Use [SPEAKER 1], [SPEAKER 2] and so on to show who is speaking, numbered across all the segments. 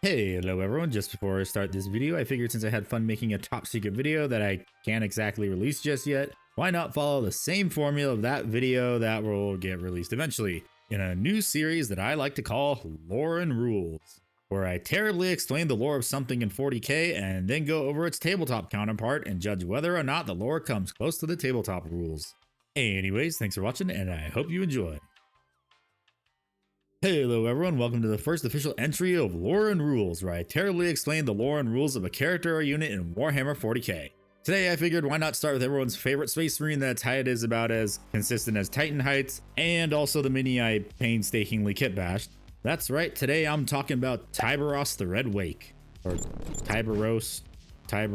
[SPEAKER 1] Hey, hello everyone. Just before I start this video, I figured since I had fun making a top secret video that I can't exactly release just yet, why not follow the same formula of that video that will get released eventually in a new series that I like to call Lor N Rulz, where I terribly explain the lore of something in 40k and then go over its tabletop counterpart and judge whether or not the lore comes close to the tabletop rules. Anyways, thanks for watching and I hope you enjoy. Hello everyone, welcome to the first official entry of Lor N Rulz, where I terribly explain the lore and rules of a character or unit in Warhammer 40k. Today I figured why not start with everyone's favorite space marine that's height is about as consistent as Titan heights, and also the mini I painstakingly kit bashed. That's right, today I'm talking about Tyberos The Red Wake, or Tyberos, I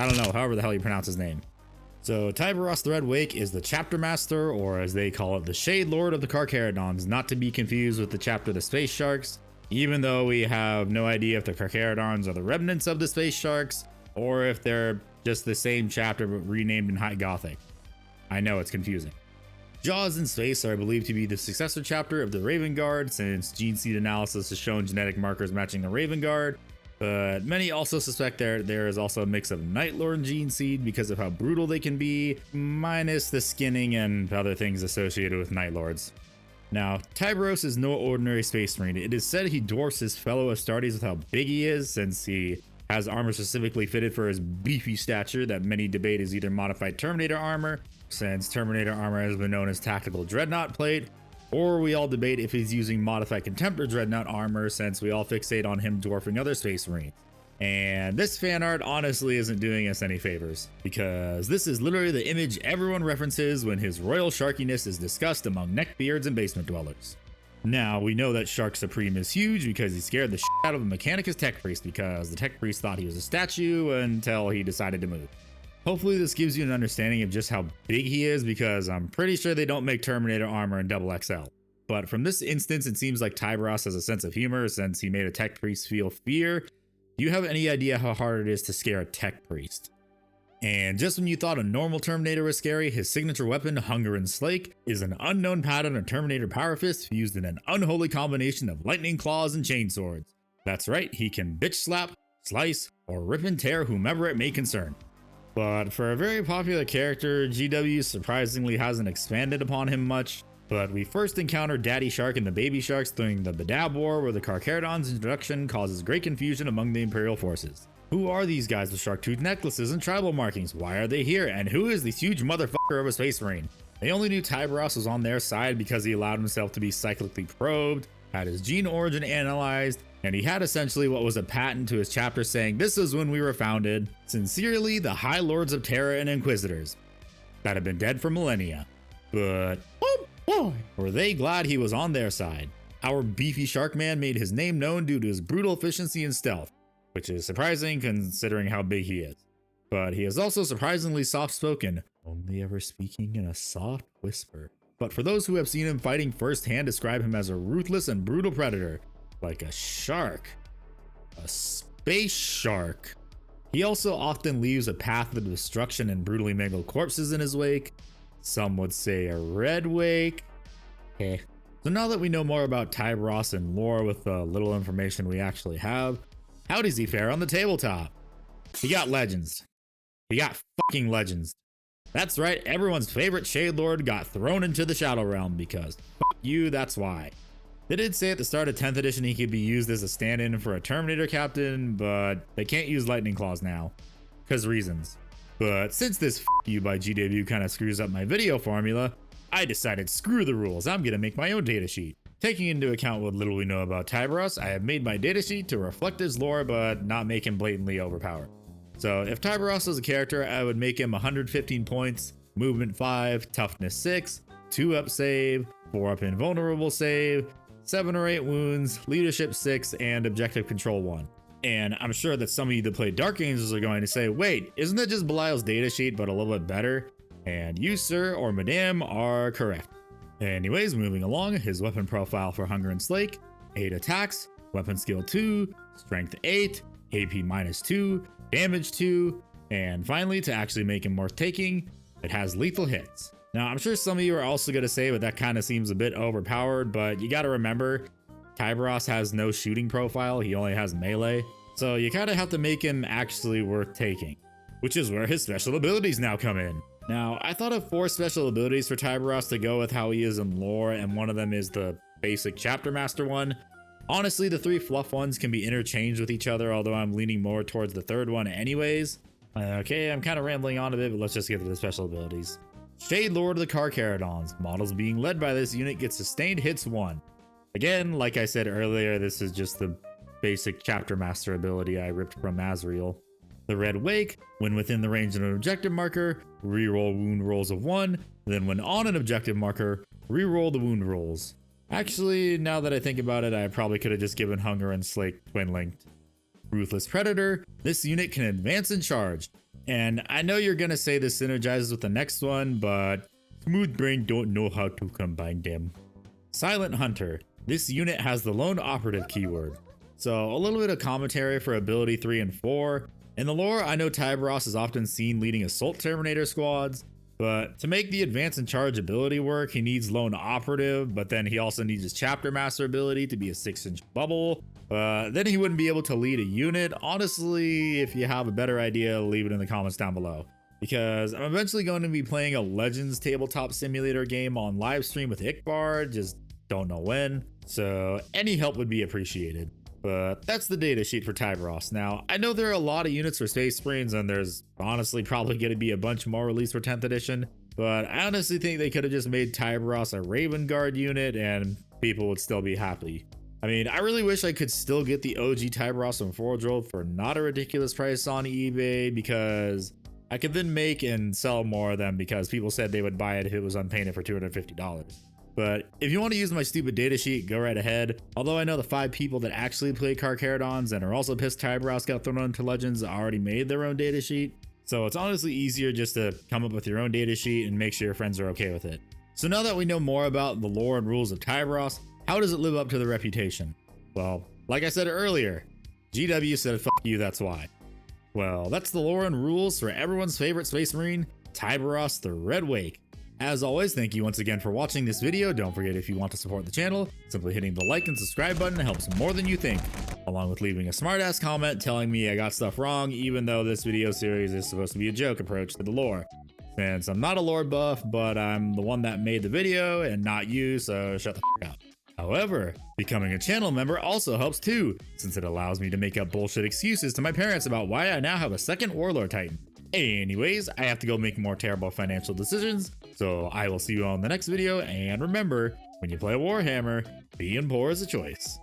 [SPEAKER 1] don't know, however the hell you pronounce his name. So Tyberos the Red Wake is the chapter master, or as they call it, the Shade Lord of the Carcharodons, not to be confused with the chapter the Space Sharks, even though we have no idea if the Carcharodons are the remnants of the Space Sharks, or if they're just the same chapter but renamed in High Gothic. I know it's confusing. Jaws in Space are believed to be the successor chapter of the Raven Guard, since gene seed analysis has shown genetic markers matching the Raven Guard. But many also suspect there is also a mix of Night Lord gene seed because of how brutal they can be, minus the skinning and other things associated with Night Lords. Now, Tyberos is no ordinary space marine. It is said he dwarfs his fellow Astartes with how big he is, since he has armor specifically fitted for his beefy stature that many debate is either modified Terminator armor, since Terminator armor has been known as tactical dreadnought plate, or we all debate if he's using modified Contemptor Dreadnought armor, since we all fixate on him dwarfing other Space Marines. And this fan art honestly isn't doing us any favors, because this is literally the image everyone references when his royal sharkiness is discussed among neckbeards and basement dwellers. Now, we know that Shark Supreme is huge because he scared the shit out of a Mechanicus Tech Priest, because the Tech Priest thought he was a statue until he decided to move. Hopefully this gives you an understanding of just how big he is, because I'm pretty sure they don't make Terminator armor in XXL. But from this instance, it seems like Tyberos has a sense of humor since he made a Tech Priest feel fear. Do you have any idea how hard it is to scare a Tech Priest? And just when you thought a normal Terminator was scary, his signature weapon, Hunger and Slake, is an unknown pattern of Terminator Power Fist fused in an unholy combination of lightning claws and chain swords. That's right, he can bitch slap, slice, or rip and tear whomever it may concern. But for a very popular character, GW surprisingly hasn't expanded upon him much. But we first encounter Daddy Shark and the Baby Sharks during the Badab War, where the Carcharodons' introduction causes great confusion among the Imperial forces. Who are these guys with shark tooth necklaces and tribal markings? Why are they here? And who is this huge motherfucker of a space marine? They only knew Tyberos was on their side because he allowed himself to be cyclically probed, had his gene origin analyzed, and he had essentially what was a patent to his chapter saying, "This is when we were founded. Sincerely, the High Lords of Terra and Inquisitors," that have been dead for millennia. But oh boy, were they glad he was on their side. Our beefy shark man made his name known due to his brutal efficiency and stealth, which is surprising considering how big he is. But he is also surprisingly soft-spoken, only ever speaking in a soft whisper. But for those who have seen him fighting firsthand, describe him as a ruthless and brutal predator, like a shark. A space shark. He also often leaves a path of destruction and brutally mangled corpses in his wake. Some would say a red wake. Okay. So now that we know more about Tyberos and lore with the little information we actually have, how does he fare on the tabletop? He got legends. He got fucking legends. That's right, everyone's favorite Shade Lord got thrown into the Shadow Realm because fuck you, that's why. They did say at the start of 10th edition he could be used as a stand-in for a Terminator captain, but they can't use lightning claws now, because reasons. But since this f you by GW kind of screws up my video formula, I decided screw the rules, I'm gonna make my own datasheet. Taking into account what little we know about Tyberos, I have made my datasheet to reflect his lore but not make him blatantly overpowered. So if Tyberos was a character, I would make him 115 points, movement 5, toughness 6, 2 up save, 4 up invulnerable save, 7 or 8 wounds, leadership 6, and objective control 1. And I'm sure that some of you that play Dark Angels are going to say, wait, isn't that just Belial's datasheet but a little bit better? And you, sir or madam, are correct. Anyways, moving along, his weapon profile for Hunger and Slake, 8 attacks, weapon skill 2, strength 8, AP -2, damage 2, and finally, to actually make him worth taking, it has lethal hits. Now, I'm sure some of you are also going to say, but that kind of seems a bit overpowered, but you got to remember, Tyberos has no shooting profile, he only has melee. So you kind of have to make him actually worth taking, which is where his special abilities now come in. Now, I thought of 4 special abilities for Tyberos to go with how he is in lore, and one of them is the basic chapter master one. Honestly, the 3 fluff ones can be interchanged with each other, although I'm leaning more towards the 3rd one anyways. Okay, I'm kind of rambling on a bit, but let's just get to the special abilities. Shade Lord of the Carcharodons. Models being led by this unit get sustained hits 1. Again, like I said earlier, this is just the basic chapter master ability I ripped from Azrael. The Red Wake, when within the range of an objective marker, reroll wound rolls of 1, then when on an objective marker, reroll the wound rolls. Actually, now that I think about it, I probably could have just given Hunger and Slake twin linked. Ruthless Predator, this unit can advance and charge. And I know you're gonna say this synergizes with the next one, but smooth brain don't know how to combine them. Silent Hunter, this unit has the lone operative keyword. So a little bit of commentary for ability 3 and 4. In the lore, I know Tyberos is often seen leading assault terminator squads, but to make the advance and charge ability work, he needs lone operative, but then he also needs his chapter master ability to be a 6-inch bubble. Then he wouldn't be able to lead a unit. Honestly, if you have a better idea, leave it in the comments down below, because I'm eventually going to be playing a Legends tabletop simulator game on live stream with Ickbar, just don't know when, so any help would be appreciated. But that's the data sheet for Tyberos. Now, I know there are a lot of units for Space Marines, and there's honestly probably going to be a bunch more released for 10th edition, but I honestly think they could have just made Tyberos a Raven Guard unit and people would still be happy. I mean, I really wish I could still get the OG Tyberos from Forge World for not a ridiculous price on eBay, because I could then make and sell more of them, because people said they would buy it if it was unpainted for $250. But if you want to use my stupid data sheet, go right ahead. Although I know the 5 people that actually play Carcharodons and are also pissed Tyberos got thrown into Legends already made their own data sheet. So it's honestly easier just to come up with your own data sheet and make sure your friends are okay with it. So now that we know more about the lore and rules of Tyberos, how does it live up to the reputation? Well, like I said earlier, GW said "fuck you, that's why." Well, that's the lore and rules for everyone's favorite Space Marine, Tyberos the Red Wake. As always, thank you once again for watching this video. Don't forget, if you want to support the channel, simply hitting the like and subscribe button helps more than you think, along with leaving a smartass comment telling me I got stuff wrong, even though this video series is supposed to be a joke approach to the lore. Since I'm not a lore buff, but I'm the one that made the video and not you, so shut the fuck up. However, becoming a channel member also helps too, since it allows me to make up bullshit excuses to my parents about why I now have a second Warlord Titan. Anyways, I have to go make more terrible financial decisions, so I will see you all in the next video, and remember, when you play Warhammer, being poor is a choice.